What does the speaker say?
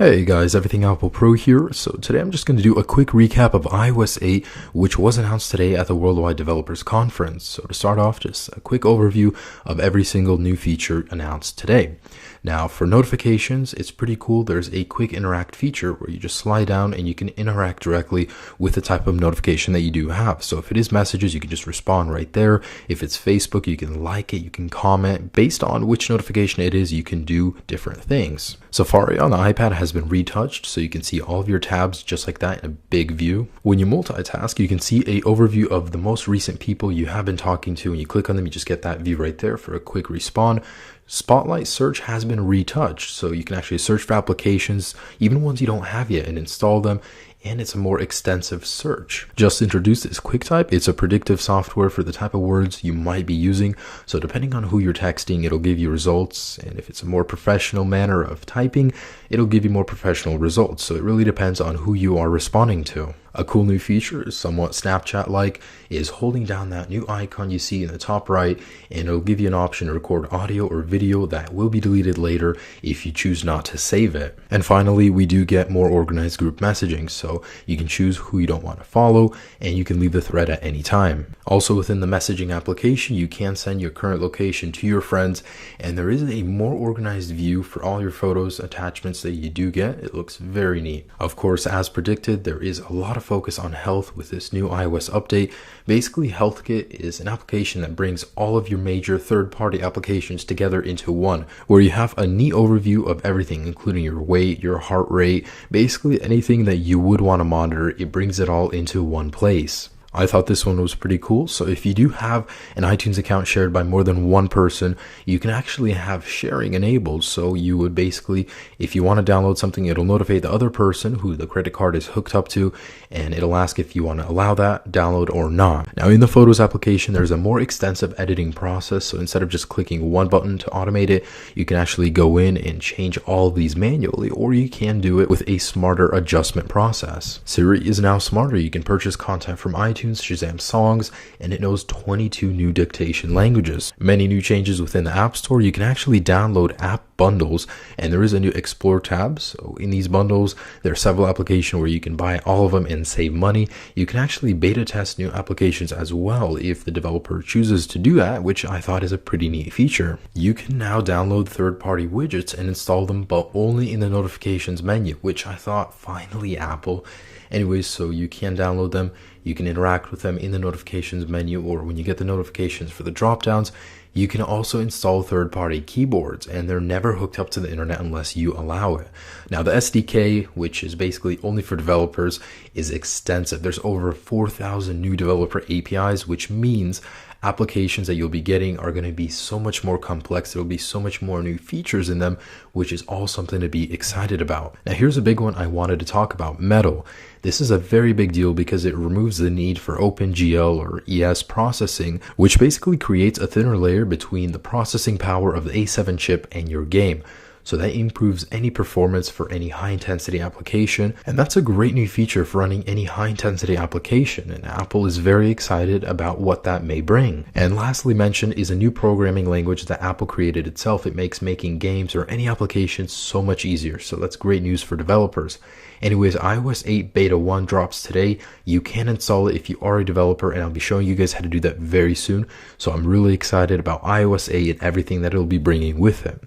Hey guys, Everything Apple Pro here. So today I'm just going to do a quick recap of iOS 8, which was announced today at the Worldwide Developers Conference. So to start off, just a quick overview of every single new feature announced today. Now for notifications, it's pretty cool. There's a quick interact feature where you just slide down and you can interact directly with the type of notification that you do have. So if it is messages, you can just respond right there. If it's Facebook, you can like it, you can comment. Based on which notification it is, you can do different things. Safari on the iPad has been retouched, so you can see all of your tabs just like that in a big view. When you multitask, you can see a overview of the most recent people you have been talking to. When you click on them, you just get that view right there for a quick respawn. Spotlight search has been retouched, so you can actually search for applications, even ones you don't have yet, and install them. And it's a more extensive search. Just introduced is QuickType. It's a predictive software for the type of words you might be using. So depending on who you're texting, it'll give you results. And if it's a more professional manner of typing, it'll give you more professional results. So it really depends on who you are responding to. A cool new feature, somewhat Snapchat-like, is holding down that new icon you see in the top right, and it'll give you an option to record audio or video that will be deleted later if you choose not to save it. And finally, we do get more organized group messaging, so you can choose who you don't want to follow, and you can leave the thread at any time. Also within the messaging application, you can send your current location to your friends, and there is a more organized view for all your photos, attachments that you do get. It looks very neat. Of course, as predicted, there is a lot of focus on health with this new iOS update. Basically, HealthKit is an application that brings all of your major third-party applications together into one, where you have a neat overview of everything, including your weight, your heart rate, basically anything that you would want to monitor. It brings it all into one place. I thought this one was pretty cool. So if you do have an iTunes account shared by more than one person, you can actually have sharing enabled. So you would basically, if you want to download something, it'll notify the other person who the credit card is hooked up to, and it'll ask if you want to allow that download or not. Now in the Photos application, there's a more extensive editing process. So instead of just clicking one button to automate it, you can actually go in and change all of these manually, or you can do it with a smarter adjustment process. Siri is now smarter. You can purchase content from iTunes, Shazam songs, and it knows 22 new dictation languages. Many new changes within the App Store. You can actually download app bundles, and there is a new Explore tab. So in these bundles, there are several applications where you can buy all of them and save money. You can actually beta test new applications as well if the developer chooses to do that, which I thought is a pretty neat feature. You can now download third-party widgets and install them, but only in the notifications menu, which I thought, finally, Apple. Anyways, so you can download them, you can interact with them in the notifications menu, or when you get the notifications for the drop-downs, you can also install third-party keyboards, and they're never hooked up to the internet unless you allow it. Now the SDK, which is basically only for developers, is extensive. There's over 4,000 new developer APIs, which means applications that you'll be getting are going to be so much more complex. There'll be so much more new features in them, which is all something to be excited about. Now here's a big one I wanted to talk about, Metal. This is a very big deal because it removes the need for OpenGL or ES processing, which basically creates a thinner layer between the processing power of the A7 chip and your game. So that improves any performance for any high-intensity application, and that's a great new feature for running any high-intensity application, and Apple is very excited about what that may bring. And lastly mentioned is a new programming language that Apple created itself. It makes making games or any application so much easier, so that's great news for developers. Anyways, iOS 8 Beta 1 drops today. You can install it if you are a developer, and I'll be showing you guys how to do that very soon. So I'm really excited about iOS 8 and everything that it'll be bringing with it.